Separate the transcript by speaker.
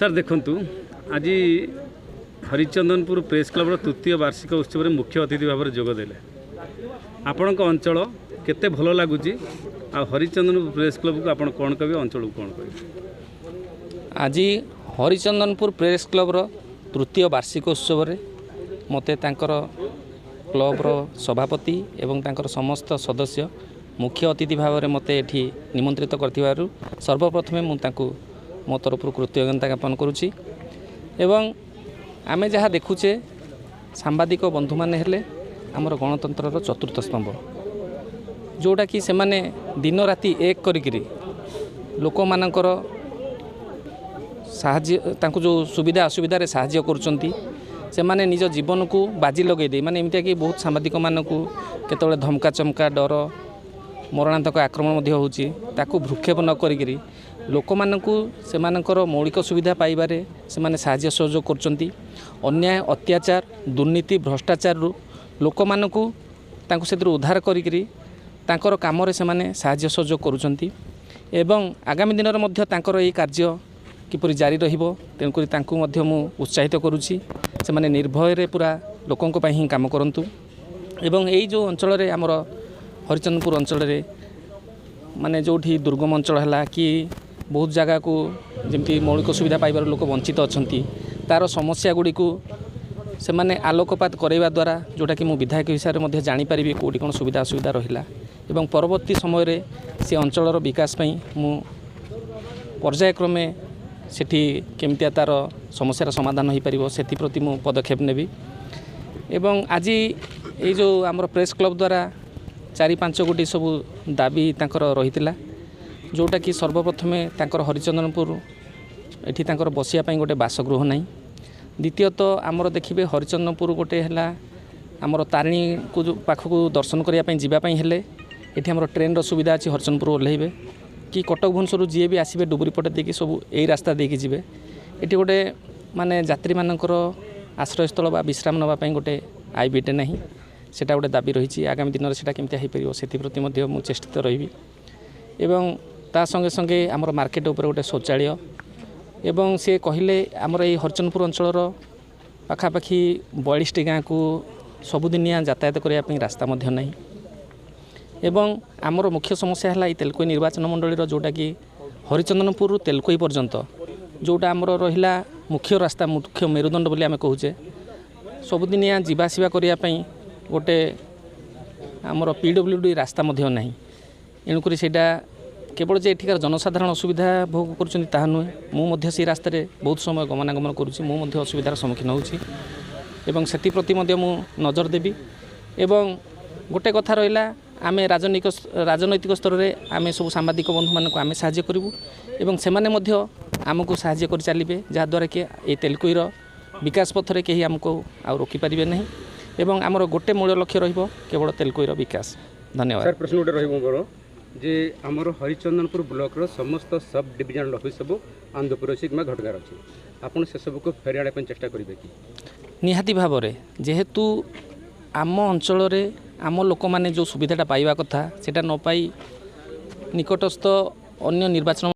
Speaker 1: Sir देखंतु आज Harichandanpur press club तृतीय वार्षिक उत्सव में मुख्य अतिथि भाव में जोगदेले आपण अंचल केते भल लगुच आ हरिचंदनपुर प्रेस क्लब को आपण कौन कहे अंचल को कौन कहे।
Speaker 2: आज हरिचंदनपुर प्रेस क्लब तृतीय वार्षिक उत्सव में मते क्लब्र सभापति एवं तांकर समस्त सदस्य मुख्य अतिथि भाव में मते एठी निमंत्रित करथिबारु सर्वप्रथमे मु तांकु मो तरफ कृतज्ञता ज्ञापन करुच्ची। एवं आमे जहाँ देखुचे सांबादिक बंधु माने हेले आमर गणतंत्र चतुर्थ स्तंभ जोटा कि से माने दिन राति एक करिकिरी लोक मानकर साहाय्य तांकु जो सुविधा असुविधा रे साहाय्य करुचंती से माने निज जीवन को बाजी लगे दे माने एमतिया कि बहुत सांबादिक मानकु केतबेले धमका चमका डर मरणांतक आक्रमण मध्य होउची ताकु भ्रुक्षेप न करिकिरी लोक मानकु से मानकर मौलिक सुविधा पाइबारे से माने साहाय्य सहयोग करचंती। अन्याय अत्याचार दुर्नीति भ्रष्टाचार रु लोक मानकु तांकु सेतिर उद्धार करिकिरी तांकर काम रे से माने साहाय्य सहयोग करुचंती। एवं आगामी दिन रे मध्य तांकर एई कार्य किपरि जारी रहिबो तेनकरी तांकु मध्य मु उत्साहित करुची से माने निर्भय रे पूरा लोकंक पई ही काम करंतु। एवं एई जो अंचल रे हमर हरिचंदनपुर अंचल रे माने जोठी दुर्गम अंचल हला कि बहुत जगह को जमती मौलिक सुविधा पाइबार लोक वंचित अछंती तार समस्या गुड़ी को से माने आलोकपात करैबा द्वारा जोटा कि मु विधायक हिसाब से जानी पारिबी कोठी कोन सुविधा असुविधा रहिला एवं परवर्ती समय रे से अंचलर विकास पई मु पर्यायक्रमे सेठी केमतिया तार समस्यार समाधान हो पारिबो सेति प्रति मु पदक्षेप नेबी। एवं आज ये जो आमर प्रेस क्लब द्वारा 4-5 गोटी सब दाबी तांकर रहितिला जोटा कि सर्वप्रथमे तांकर हरिचंदनपुर एठी तांकर बसिया पई गोटे बासगृह नाही। द्वितीयतः आमर देखिबे हरिचंदनपुर गोटे हला आमर तारिणी को पाखक दर्शन करिया पई जिबा पई हेले एठी आमर ट्रेन रो सुविधा अछि हरिचंदनपुर ओल्हेबे कि कटक भुवनेश्वर जी भी आसबे डुबुरी पटे देखि सब एई रास्ता देखि जिबे एठी गोटे माने यात्री मानकर आश्रयस्थल बा विश्राम नबा पई गोटे आईबीटे नाही सेटा गोटे दाबी रही। आगामी दिन में सेटा केमती हो पार से प्रति मु चेष्टित रही। एवं ता संगे संगे आमर मार्केट उपर गोटे शौचालय एवं सी कहले आमर ये हरिचंदनपुर अंचल पाखापाखि 42 गाँव को सबुदिनिया यातायात करने रास्ता नहीं। एवं आमर मुख्य समस्या है ये तेलकोई निर्वाचन मंडल जोटा कि हरिचंदनपुर तेलकोई पर्यंत जोटा आमर रहा मुख्य रास्ता मुख्य मेरुदंड बोली आम कहुचे सबुदिनिया जावासवा करने गोटे आमर पीडब्ल्यूडी रास्ता नहीं। एणुक केवल जे एठिकार जनसाधारण असुविधा भोग कर नुहे से रास्त बहुत समय गमनागमन करुँच असुविधार सम्मुखीन होती से नजर देवी। एवं गोटे कथा रहा आम राजनैतिक स्तर में आम सब सांबादिक बंधु मानक आम साहाय्य करूँ एवं से आमको साहाय्य कर चलिए जहाँद्वारा कि ये तेलकोईर विकास पथरे कहीं आमको आ रोकीपारे नहीं एवं आमर गोटे मूल लक्ष्य रहिबो केवल तेलकोईर विकास। धन्यवाद।
Speaker 1: सर प्रश्न गोटे रहिबो मोर जे आमर हरिचंदनपुर ब्लॉक रो समस्त सब डिविजन ऑफिस सब आंधपुर अछि किमा घटगार अछि आपण से सब को फेरियाडे पन चेष्टा करिवे कि
Speaker 2: निहाती भाव रे जेहेतु आम अंचल रे आम लोक माने जो सुविधाटा पाइबा कथा सेटा न पाई निकटस्थ अन्य निर्वाचन